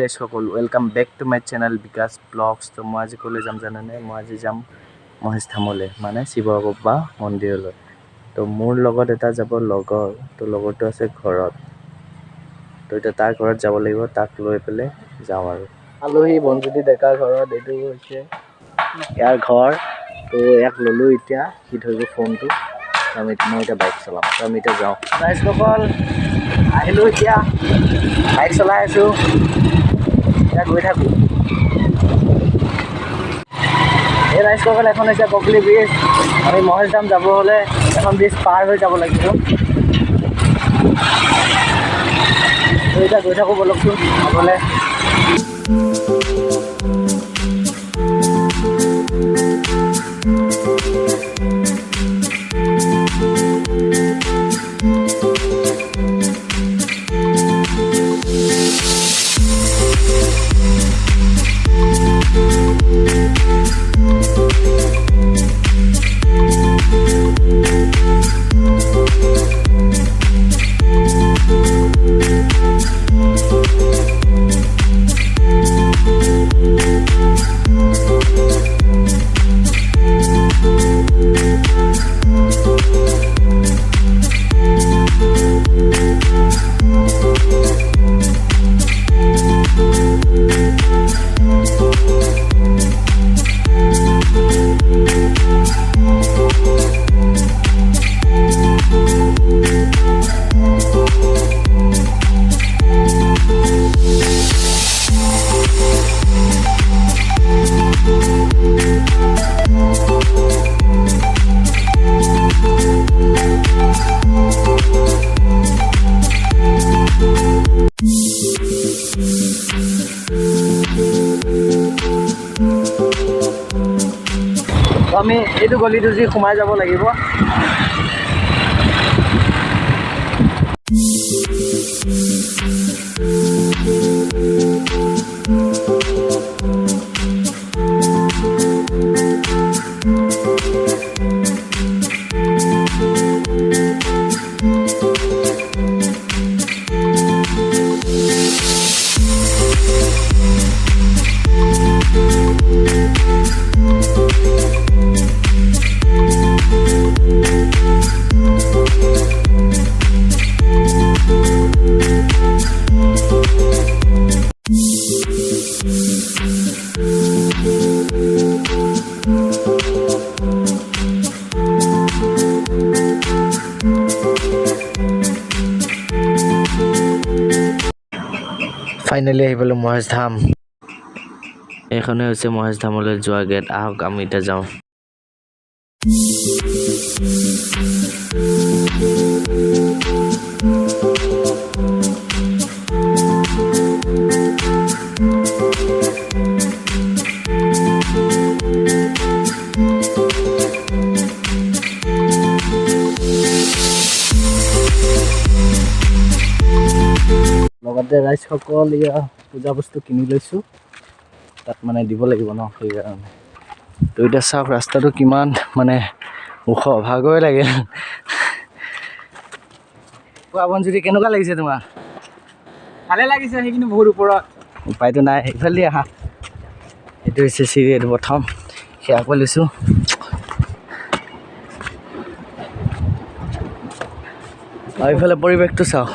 Yes, সকল welcome back to my channel Bikash vlogs. তো মই আজি কলৈ যাম জানেনে? মই আজি যাম মহেশ ধামলৈ মানে শিৱ বাবা মন্দিৰলৈ। তো মোৰ লগত এটা যাব লগৰ, তো লগৰটো আছে ঘৰত। তো এটা তাৰ ঘৰত যাব লাগিব, তাক লৈ পেলাই যাওঁ আৰু। আলহী বনজ্যোতি ডেকাৰ ঘৰত, এইটো হৈছে ইয়াৰ ঘৰ। তো ইয়াক ল'লো এতিয়া, সি ধৰিব ফোনটো। মই এতিয়া বাইক চলাম, তো আমি এতিয়া যাওঁ। ৰাইজসকল আহিলোঁ, এতিয়া বাইক চলাই আছোঁ। এতিয়া গৈ থাকোঁ। এই ৰাইজসকল এখন হৈছে ককলি ব্ৰিজ। আমি মহেশ ধাম যাব হ'লে এখন ব্ৰিজ পাৰ হৈ যাব লাগিব। তো এতিয়া গৈ থাকোঁ বলকচোন আগলৈ। আমি এইটো গলিটো যি সোমাই যাব লাগিব। ফাইনেলি আহি পালোঁ মহেশ ধাম। এইখনে হৈছে মহেশ ধামলৈ যোৱা গেট। আহক আমি এতিয়া যাওঁ। লগতে ৰাইজসকল এয়া পূজা বস্তু কিনি লৈছোঁ, তাত মানে দিব লাগিব ন, সেইকাৰণে। তো এতিয়া চাওক ৰাস্তাটো কিমান মানে ওখ, ভাগৰে লাগে। কোৱা বনজ্যোতি, কেনেকুৱা লাগিছে তোমাৰ? ভালে লাগিছে, সেইখিনি বহুত ওপৰত। উপায়টো নাই, সেইফালে দি আহা। এইটো হৈছে চিৰি, এইটো প্ৰথম সেয়া কৈ লৈছোঁ। আৰু এইফালে পৰিৱেশটো চাওক।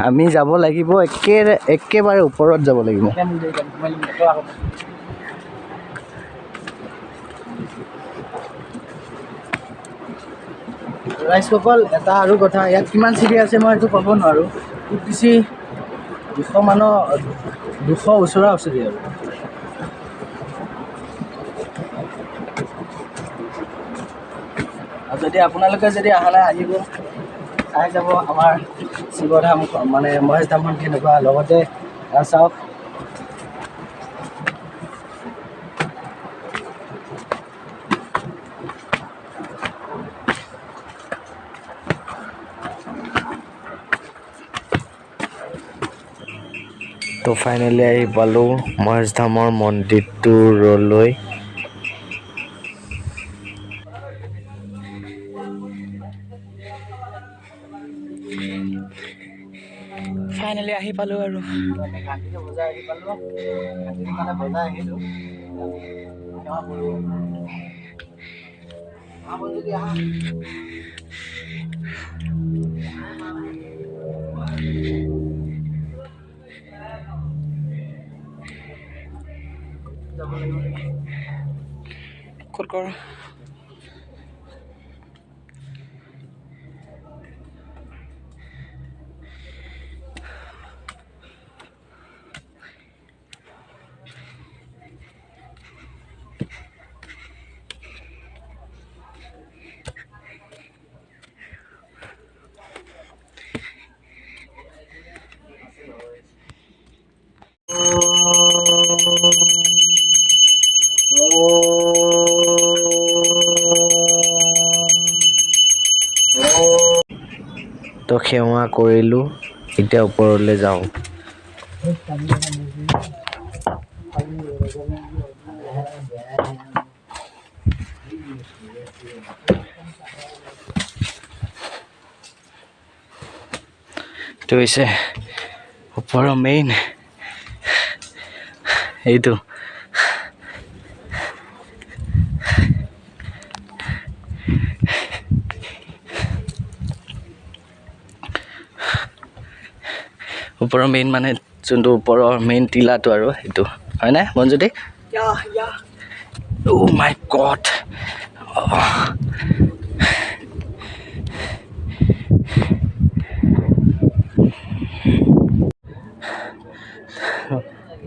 আমি যাব লাগিব একেবাৰে ওপৰত যাব লাগিব। ৰাইজসকল এটা আৰু কথা, ইয়াত কিমান চিৰি আছে মই এইটো ক'ব নোৱাৰোঁ। খুব বেছি 200 ওচৰা ওচৰি আৰু। আৰু যদি আপোনালোকে যদি অহা নাই, আহিব, চাই যাব আমাৰ শিৱধাম মানে মহেশ ধামখন কেনেকুৱা। লগতে চাওক তো ফাইনেলি আহি পালোঁ মহেশ ধামৰ মন্দিৰটোলৈ। ফাইনেলি আহি পালোঁ আৰু ঘাটিতে বজাই আহি পালোঁ ঘাটিতে মানে বজাই আহিলোঁ সেৱা কৰোঁ যদি আহা যাব লাগিব ক'ত কৰ তো সেৱা কৰিলোঁ এতিয়া ওপৰলৈ যাওঁ এইটো হৈছে ওপৰৰ মেইন এইটো ওপৰৰ মেইন মানে যোনটো ওপৰৰ মেইন টিলাটো আৰু সেইটো হয়নে মঞ্জুতি অ' মাই গড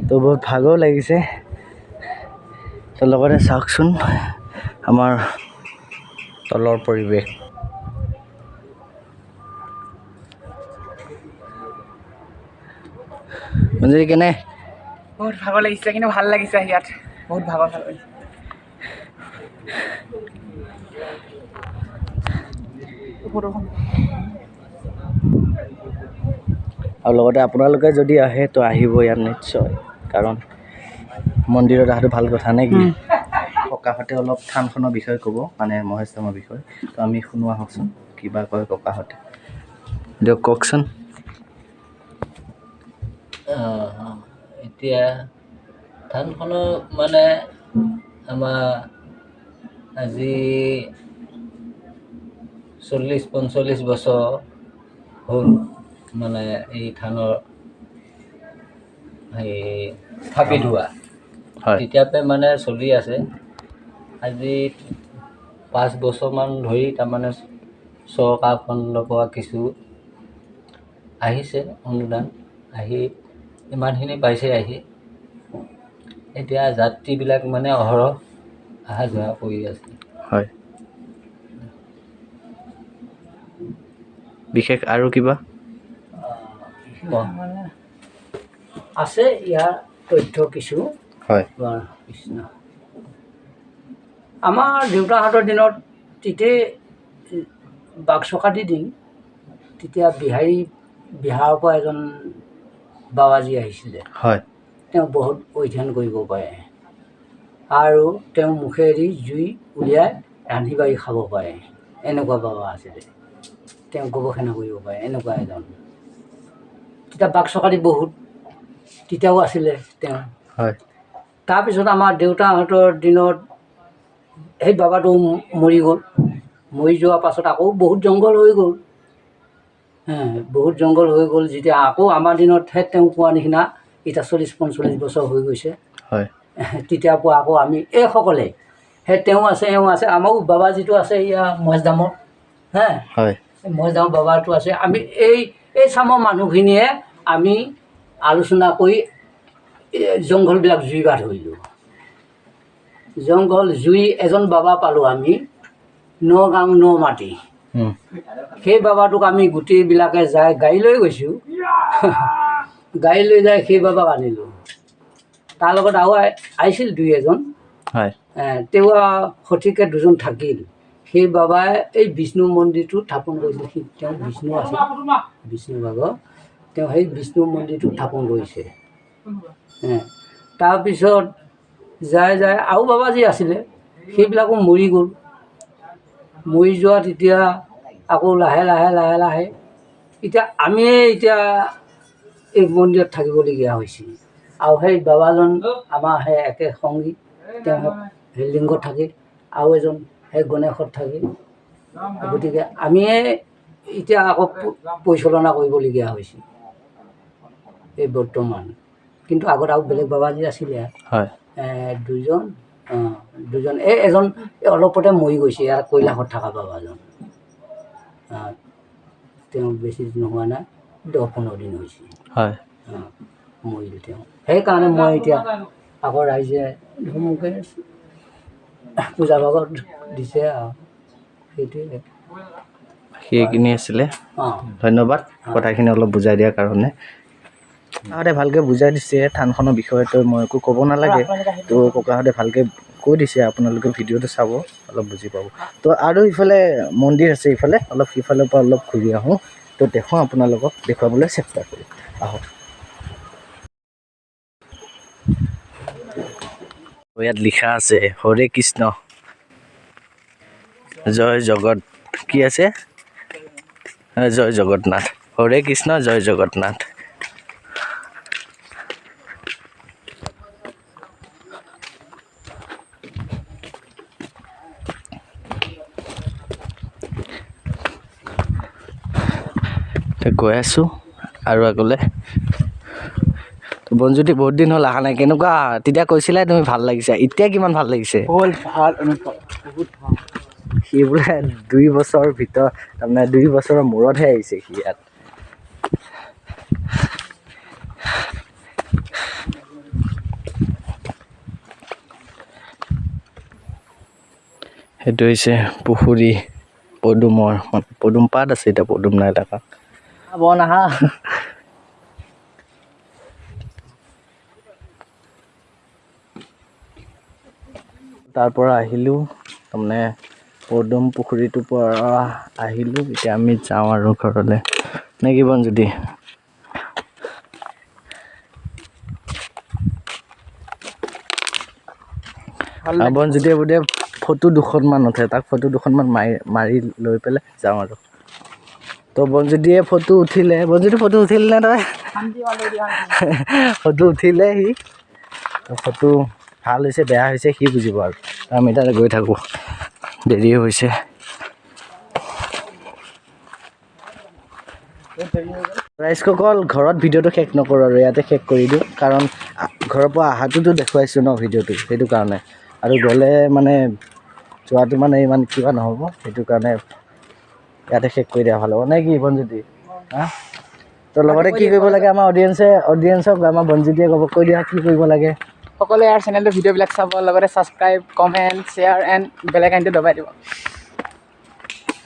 তো বহুত ভাগৰ লাগিছে তো লগতে চাওকচোন আমাৰ তলৰ পৰিৱেশ মঞ্জুতি কেনে বহুত ভাগৰ লাগিছে কিন্তু ভাল লাগিছে ইয়াত বহুত ভাগৰ ভাল লাগিছে আৰু লগতে আপোনালোকে যদি আহে তো আহিব ইয়াত নিশ্চয় কাৰণ মন্দিৰত অহাটো ভাল কথা নে কি ককাহঁতে অলপ থানখনৰ বিষয়ে ক'ব মানে মহেশ ধামৰ বিষয়ে তো আমি শুনো আহকচোন কিবা কয় ককাহঁতে দিয়ক কওকচোন এতিয়া থানখনৰ মানে আমাৰ আজি 40-45 বছৰ হ'ল মানে এই থানৰ এই স্থাপিত হোৱা হয় তেতিয়াপে মানে চলি আছে আজি 5 বছৰমান ধৰি তাৰমানে চৰকাৰ ফাণ্ডৰ পৰা কিছু আহিছে অনুদান আহি ইমানখিনি পাইছে আহি এতিয়া যাত্ৰীবিলাক মানে অহৰহ অহা যোৱা কৰি আছে হয় বিশেষ আৰু কিবা মানে আছে ইয়াৰ তথ্য কিছু হয় কৃষ্ণ আমাৰ দেউতাহঁতৰ দিনত তেতিয়াই বাকচকাতি দিন তেতিয়া বিহাৰৰ পৰা এজন বাবাজী আহিছিলে হয় তেওঁ বহুত অধ্যয়ন কৰিব পাৰে আৰু তেওঁ মুখেদি জুই উলিয়াই ৰান্ধি বাঢ়ি খাব পাৰে এনেকুৱা বাবা আছিলে তেওঁ গৱেষণা কৰিব পাৰে এনেকুৱা এজন তেতিয়া বাকচকাতি বহুত তেতিয়াও আছিলে তেওঁ হয় তাৰপিছত আমাৰ দেউতাহঁতৰ দিনত সেই বাবাটো মৰি গ'ল মৰি যোৱাৰ পাছত আকৌ বহুত জংঘল হৈ গ'ল বহুত জংঘল হৈ গ'ল যেতিয়া আকৌ আমাৰ দিনতহে তেওঁ কোৱা নিচিনা এতিয়া 40-45 বছৰ হৈ গৈছে হয় তেতিয়াৰ পৰা আকৌ আমি এইসকলে সেই তেওঁ আছে আমাৰো বাবা যিটো আছে ইয়া মহেশ ধামৰ হয় মহেশ ধামৰ বাবাটো আছে আমি এই চামৰ মানুহখিনিয়ে আমি আলোচনা কৰি জংঘলবিলাক জুইবা ধৰিলোঁ জংঘল জুই এজন বাবা পালোঁ আমি নগাঁও নমাটি সেই বাবাটোক আমি গোটেইবিলাকে যাই গাড়ী লৈ গৈছোঁ গাড়ী লৈ যাই সেই বাবাক আনিলোঁ তাৰ লগত আৰু আহিছিল দুই এজন হয় তেওঁ সঠিককৈ দুজন থাকিল সেই বাবাই এই বিষ্ণু মন্দিৰটো স্থাপন কৰিছিল তেওঁ বিষ্ণু আছিল বিষ্ণু ভাগৰ তেওঁ সেই বিষ্ণু মন্দিৰটো স্থাপন কৰিছে তাৰপিছত যাই আৰু বাবাজী আছিলে সেইবিলাকো মৰি গ'ল মৰি যোৱা তেতিয়া আকৌ লাহে লাহে লাহে লাহে এতিয়া আমিয়ে এতিয়া এই মন্দিৰত থাকিবলগীয়া হৈছিল আৰু সেই বাবাজন আমাৰ সেই একে সংগী তেওঁ সেই লিংগত থাকিল আৰু এজন সেই গণেশত থাকিল গতিকে আমিয়ে এতিয়া আকৌ পৰিচালনা কৰিবলগীয়া হৈছিল এই বৰ্তমান কিন্তু আগত আৰু বেলেগ বাবাজী আছিলে হয় দুজন এই এজন অলপতে মৰি গৈছে ইয়াত কৈলাশত থকা বাবাজন তেওঁ বেছি দিন হোৱা নাই 10-15 দিন হৈছে হয় মৰিল তেওঁ সেইকাৰণে মই এতিয়া আকৌ ৰাইজে ধুমুকে পূজা ভাগত দিছে আৰু সেইটোৱে সেইখিনি আছিলে ধন্যবাদ কথাখিনি অলপ বুজাই দিয়াৰ কাৰণে ককাহঁতে ভালকৈ বুজাই দিছে থানখনৰ বিষয়টো মই একো ক'ব নালাগে তো ককাহঁতে ভালকৈ কৈ দিছে আপোনালোকে ভিডিঅ'টো চাব অলপ বুজি পাব তো আৰু ইফালে মন্দিৰ আছে ইফালে অলপ সিফালৰ পৰা অলপ ঘূৰি আহোঁ তো দেখুৱাওঁ আপোনালোকক দেখুৱাবলৈ চেষ্টা কৰিম আহক ইয়াত লিখা আছে হৰে কৃষ্ণ জয় জগত কি আছে জয় জগন্নাথ হৰে কৃষ্ণ জয় জগন্নাথ গৈ আছোঁ আৰু আগলৈ বনজ্যোতি বহুত দিন হ'ল অহা নাই কেনেকুৱা তেতিয়া কৈছিলা তুমি ভাল লাগিছে এতিয়া কিমান ভাল লাগিছে সি বোলে 2 বছৰৰ ভিতৰত তাৰমানে 2 বছৰৰ মূৰতহে আহিছে সি ইয়াত সেইটো হৈছে পুখুৰী পদুমৰ পদুম পাত আছে এতিয়া পদুম নাই থকা বন আহা তাৰ পৰা আহিলোঁ তাৰমানে পদুম পুখুৰীটোৰ পৰা আহিলোঁ এতিয়া আমি যাওঁ আৰু ঘৰলৈ নে কি বনজ্যোতি বনজ্যোতিয়ে বোলে ফটো 2খনমান উঠে তাক ফটো 2খনমান মাৰি লৈ পেলাই যাওঁ আৰু তো বনজ্যোতিয়ে ফটো উঠিলে বনজ্যোতি ফটো উঠিলে নে তই ফটো উঠিলে সি ফটো ভাল হৈছে বেয়া হৈছে সি বুজিব আৰু আমি তাত গৈ থাকোঁ দেৰি হৈছে ৰাইজসকল ঘৰত ভিডিঅ'টো শেষ নকৰোঁ আৰু ইয়াতে শেষ কৰি দিওঁ কাৰণ ঘৰৰ পৰা অহাটোতো দেখুৱাইছোঁ ন ভিডিঅ'টো সেইটো কাৰণে আৰু গ'লে মানে যোৱাটো মানে ইমান কিবা নহ'ব সেইটো কাৰণে ইয়াতে শেষ কৰি দিয়া ভাল হ'ব নে কি বনজ্যোতি হা তো লগতে কি কৰিব লাগে আমাৰ অডিয়েঞ্চক আমাৰ বনজ্যোতিয়ে কৈ দিয়া কি কৰিব লাগে সকলোৱে ইয়াৰ চেনেলটো ভিডিঅ'বিলাক চাব লগতে ছাবস্ক্ৰাইব কমেণ্ট শ্বেয়াৰ এণ্ড বেল আইকনটো দবাই দিব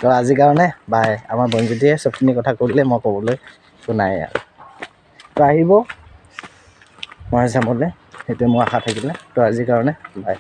তো আজিৰ কাৰণে বাই আমাৰ বনজ্যোতিয়ে চবখিনি কথা কৰিলে মই ক'বলৈ একো নাই আৰু তো আহিব মই চাবলৈ সেইটোৱে মোৰ আশা থাকিলে তো আজিৰ কাৰণে বাই